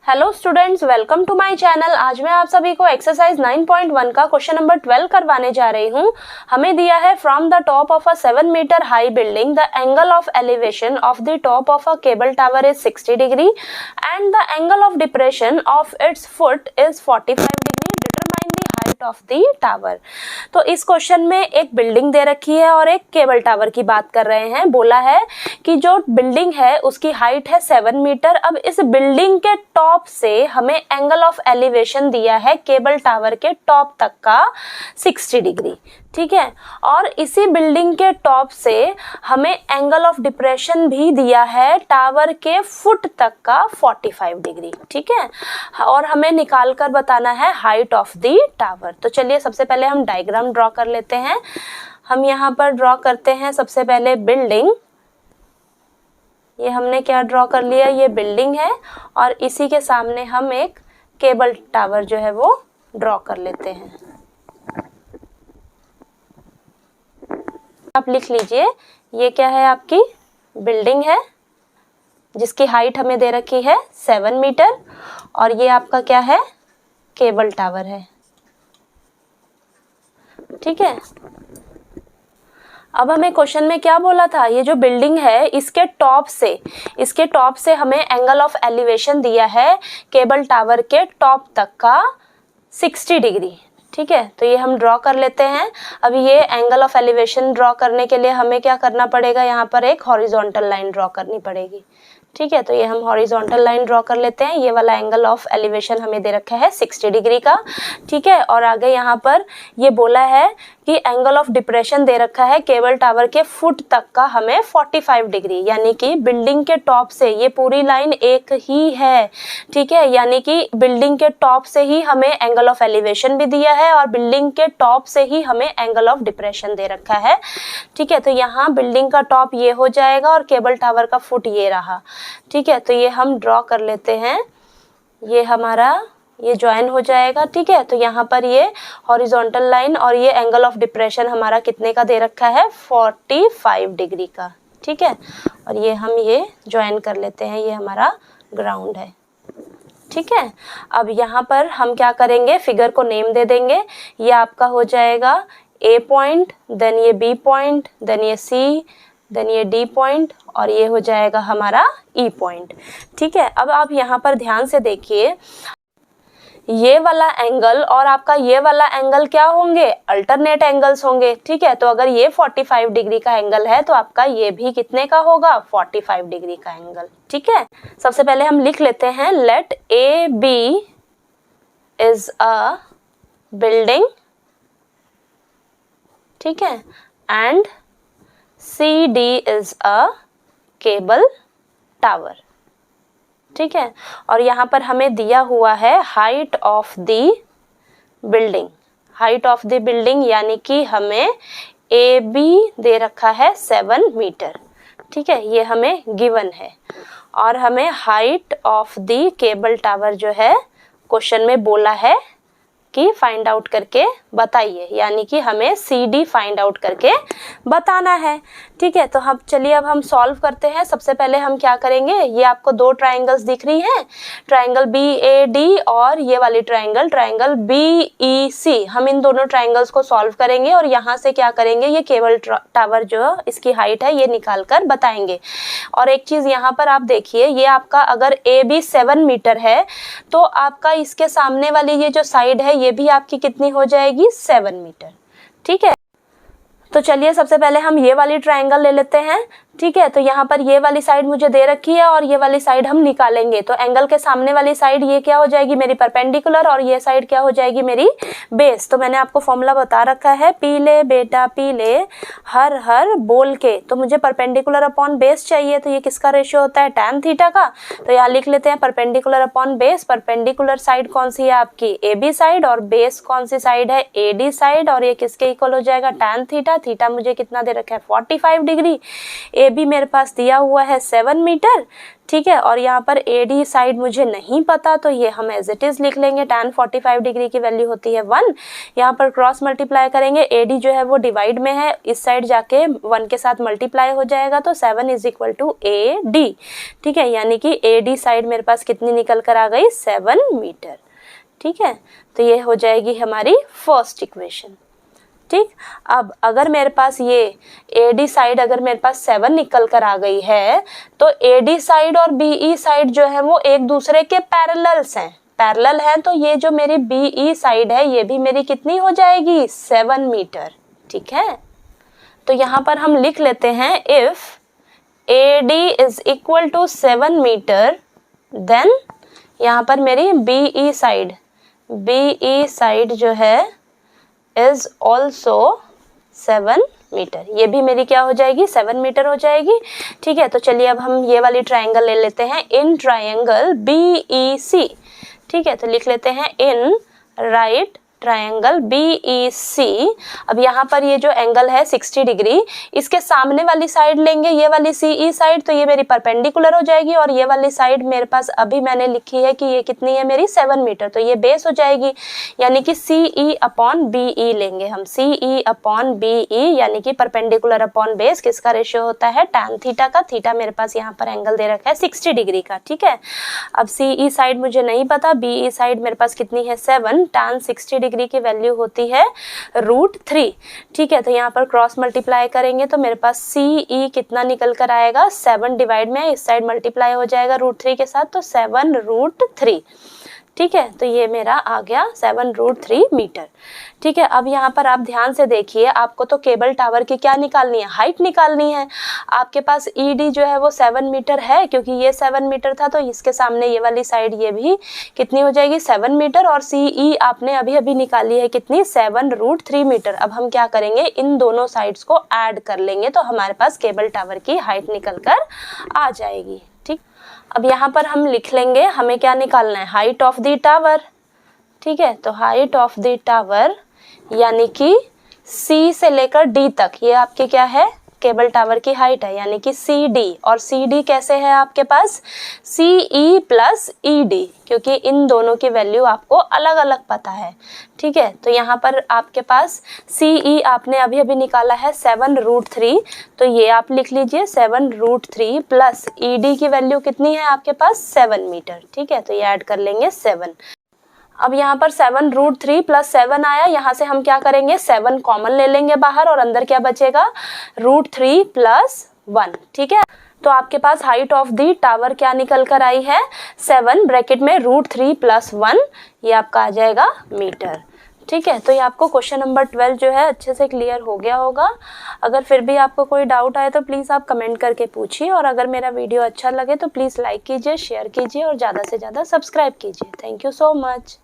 Hello students, welcome to my channel. आज मैं आप सभी को एक्सरसाइज 9.1 का क्वेश्चन नंबर 12 करवाने जा रही हूँ। हमें दिया है from the top of a 7 metre high building the angle of elevation of the top of a cable tower is 60 degree and the angle of depression of its foot is 45 degree. Determine the height of the tower. तो इस question में एक building दे रखी है और एक cable tower की बात कर रहे हैं। बोला है कि जो बिल्डिंग है उसकी हाइट है 7 मीटर। अब इस बिल्डिंग के टॉप से हमें एंगल ऑफ एलिवेशन दिया है केबल टावर के टॉप तक का 60 डिग्री, ठीक है। और इसी बिल्डिंग के टॉप से हमें एंगल ऑफ डिप्रेशन भी दिया है टावर के फुट तक का 45 डिग्री, ठीक है। और हमें निकाल कर बताना है हाइट ऑफ द टावर। तो चलिए सबसे पहले हम डायग्राम ड्रॉ कर लेते हैं। हम यहाँ पर ड्रॉ करते हैं सबसे पहले बिल्डिंग। ये हमने क्या ड्रॉ कर लिया, ये बिल्डिंग है और इसी के सामने हम एक केबल टावर जो है वो ड्रॉ कर लेते हैं। आप लिख लीजिए, ये क्या है, आपकी बिल्डिंग है जिसकी हाइट हमें दे रखी है 7 मीटर और ये आपका क्या है, केबल टावर है, ठीक है। अब हमें क्वेश्चन में क्या बोला था, ये जो बिल्डिंग है इसके टॉप से हमें एंगल ऑफ एलिवेशन दिया है केबल टावर के टॉप तक का 60 डिग्री, ठीक है। तो ये हम ड्रॉ कर लेते हैं। अब ये एंगल ऑफ एलिवेशन ड्रॉ करने के लिए हमें क्या करना पड़ेगा, यहाँ पर एक हॉरिजॉन्टल लाइन ड्रॉ करनी पड़ेगी, ठीक है। तो ये हम हॉरिजॉन्टल लाइन ड्रॉ कर लेते हैं। ये वाला एंगल ऑफ एलिवेशन हमें दे रखा है 60 डिग्री का, ठीक है। और आगे यहाँ पर ये बोला है कि एंगल ऑफ डिप्रेशन दे रखा है केबल टावर के फुट तक का हमें 45 डिग्री, यानी कि बिल्डिंग के टॉप से ये पूरी लाइन एक ही है, ठीक है। यानी कि बिल्डिंग के टॉप से ही हमें एंगल ऑफ एलिवेशन भी दिया है और बिल्डिंग के टॉप से ही हमें एंगल ऑफ डिप्रेशन दे रखा है, ठीक है। तो यहाँ बिल्डिंग का टॉप ये हो जाएगा और केबल टावर का फुट ये रहा, ठीक है। तो ये हम ड्रॉ कर लेते हैं, ये हमारा ये ज्वाइन हो जाएगा, ठीक है। तो यहाँ पर ये हॉरिजॉन्टल लाइन और ये एंगल ऑफ डिप्रेशन हमारा कितने का दे रखा है, 45 डिग्री का, ठीक है। और ये हम ये ज्वाइन कर लेते हैं, ये हमारा ग्राउंड है, ठीक है। अब यहाँ पर हम क्या करेंगे, फिगर को नेम दे देंगे। ये आपका हो जाएगा A पॉइंट, देन ये B पॉइंट, देन ये C, देन ये D पॉइंट और ये हो जाएगा हमारा E पॉइंट, ठीक है। अब आप यहाँ पर ध्यान से देखिए, ये वाला एंगल और आपका ये वाला एंगल क्या होंगे, अल्टरनेट एंगल्स होंगे, ठीक है। तो अगर ये 45 डिग्री का एंगल है तो आपका ये भी कितने का होगा, 45 डिग्री का एंगल, ठीक है। सबसे पहले हम लिख लेते हैं, let A B is a building, ठीक है, and C D is a cable tower, ठीक है। और यहाँ पर हमें दिया हुआ है height of the building, height of the building यानी कि हमें ए बी दे रखा है 7 मीटर, ठीक है, ये हमें गिवन है। और हमें height of the cable tower जो है क्वेश्चन में बोला है कि फाइंड आउट करके बताइए, यानी कि हमें सी डी फाइंड आउट करके बताना है, ठीक है। तो हम चलिए अब हम सॉल्व करते हैं। सबसे पहले हम क्या करेंगे, ये आपको दो ट्राइंगल्स दिख रही हैं, ट्राइंगल BAD और ये वाली ट्राइंगल BEC। हम इन दोनों ट्राइंगल्स को सॉल्व करेंगे और यहाँ से क्या करेंगे, ये केबल टावर जो इसकी हाइट है ये निकाल कर बताएंगे। और एक चीज़ यहाँ पर आप देखिए, ये आपका अगर AB 7 मीटर है तो आपका इसके सामने वाली ये जो साइड है ये भी आपकी कितनी हो जाएगी, 7 मीटर, ठीक है। तो चलिए सबसे पहले हम ये वाली ट्रायंगल ले लेते हैं, ठीक है। तो यहाँ पर ये वाली साइड मुझे दे रखी है और ये वाली साइड हम निकालेंगे। तो एंगल के सामने वाली साइड ये क्या हो जाएगी, मेरी परपेंडिकुलर, और ये साइड क्या हो जाएगी, मेरी बेस। तो मैंने आपको फॉर्मूला बता रखा है, पी ले बेटा पी ले हर हर बोल के। तो मुझे परपेंडिकुलर अपॉन बेस चाहिए, तो ये किसका रेशियो होता है, tan थीटा का। तो यहाँ लिख लेते हैं perpendicular upon base. Perpendicular side कौन सी है आपकी, AB साइड, और बेस कौन सी साइड है, AD साइड, और ये किसके इक्वल हो जाएगा, tan थीटा, है, थीटा मुझे कितना दे रखा है 45 डिग्री, ए बी मेरे पास दिया हुआ है 7 मीटर, ठीक है। और यहाँ पर ए डी साइड मुझे नहीं पता तो ये हम एज इट इज लिख लेंगे, tan 45 डिग्री की वैल्यू होती है 1। यहाँ पर क्रॉस मल्टीप्लाई करेंगे, ए डी जो है वो डिवाइड में है, इस साइड जाके 1 के साथ मल्टीप्लाई हो जाएगा तो 7 is equal to A D, ठीक है। यानी कि ए डी साइड मेरे पास कितनी निकल कर आ गई 7 मीटर, ठीक है। तो ये हो जाएगी हमारी फर्स्ट इक्वेशन, ठीक। अब अगर मेरे पास ये AD साइड अगर मेरे पास 7 निकल कर आ गई है तो AD साइड और BE साइड जो है वो एक दूसरे के पैरेलल्स हैं, पैरेलल है, तो ये जो मेरी BE साइड है ये भी मेरी कितनी हो जाएगी 7 मीटर, ठीक है। तो यहाँ पर हम लिख लेते हैं if AD is equal to 7 metre then यहाँ पर मेरी BE साइड जो है इज ऑल्सो 7 मीटर, ये भी मेरी क्या हो जाएगी 7 मीटर हो जाएगी, ठीक है। तो चलिए अब हम ये वाली ट्रायंगल ले लेते हैं, इन ट्रायंगल BEC, ठीक है। तो लिख लेते हैं इन राइट ट्रायंगल BEC। अब यहाँ पर ये जो एंगल है 60 डिग्री, इसके सामने वाली साइड लेंगे ये वाली CE साइड, तो ये मेरी परपेंडिकुलर हो जाएगी, और ये वाली साइड मेरे पास अभी मैंने लिखी है कि ये कितनी है मेरी 7 मीटर, तो ये बेस हो जाएगी, यानी कि CE अपॉन BE लेंगे हम, CE अपॉन BE यानी कि परपेंडिकुलर अपॉन बेस किसका रेशियो होता है tan थीटा का, थीटा मेरे पास यहाँ पर एंगल दे रखा है 60 डिग्री का, ठीक है। अब CE साइड मुझे नहीं पता, BE साइड मेरे पास कितनी है 7, tan 60 डिग्री की वैल्यू होती है √3, ठीक है। तो यहाँ पर क्रॉस मल्टीप्लाई करेंगे तो मेरे पास CE कितना निकल कर आएगा 7 डिवाइड में इस साइड मल्टीप्लाई हो जाएगा √3 के साथ, तो 7√3, ठीक है। तो ये मेरा आ गया 7√3 मीटर, ठीक है। अब यहाँ पर आप ध्यान से देखिए, आपको तो केबल टावर की क्या निकालनी है, हाइट निकालनी है। आपके पास ED जो है वो 7 मीटर है, क्योंकि ये 7 मीटर था तो इसके सामने ये वाली साइड ये भी कितनी हो जाएगी 7 मीटर, और CE आपने अभी अभी निकाली है कितनी 7√3 मीटर। अब हम क्या करेंगे, इन दोनों साइड्स को ऐड कर लेंगे तो हमारे पास केबल टावर की हाइट निकल कर आ जाएगी, ठीक। अब यहाँ पर हम लिख लेंगे, हमें क्या निकालना है, हाइट ऑफ द टावर, ठीक है। तो हाइट ऑफ द टावर यानी कि C से लेकर D तक ये आपकी क्या है केबल टावर की हाइट है, यानी कि CD, और CD कैसे है आपके पास CE प्लस ED, क्योंकि इन दोनों की वैल्यू आपको अलग अलग पता है, ठीक है। तो यहाँ पर आपके पास CE आपने अभी अभी निकाला है 7√3, तो ये आप लिख लीजिए 7√3 प्लस ED की वैल्यू कितनी है आपके पास 7 मीटर, ठीक है। तो ये ऐड कर लेंगे 7। अब यहाँ पर 7√3 प्लस 7 आया, यहाँ से हम क्या करेंगे 7 कॉमन ले लेंगे बाहर, और अंदर क्या बचेगा √3 प्लस 1, ठीक है। तो आपके पास हाइट ऑफ द टावर क्या निकल कर आई है 7 ब्रैकेट में √3 प्लस 1, ये आपका आ जाएगा मीटर, ठीक है। तो ये आपको क्वेश्चन नंबर 12 जो है अच्छे से क्लियर हो गया होगा। अगर फिर भी आपको कोई डाउट आए तो प्लीज़ आप कमेंट करके पूछिए, और अगर मेरा वीडियो अच्छा लगे तो प्लीज़ लाइक कीजिए, शेयर कीजिए और ज़्यादा से ज़्यादा सब्सक्राइब कीजिए। Thank you so much.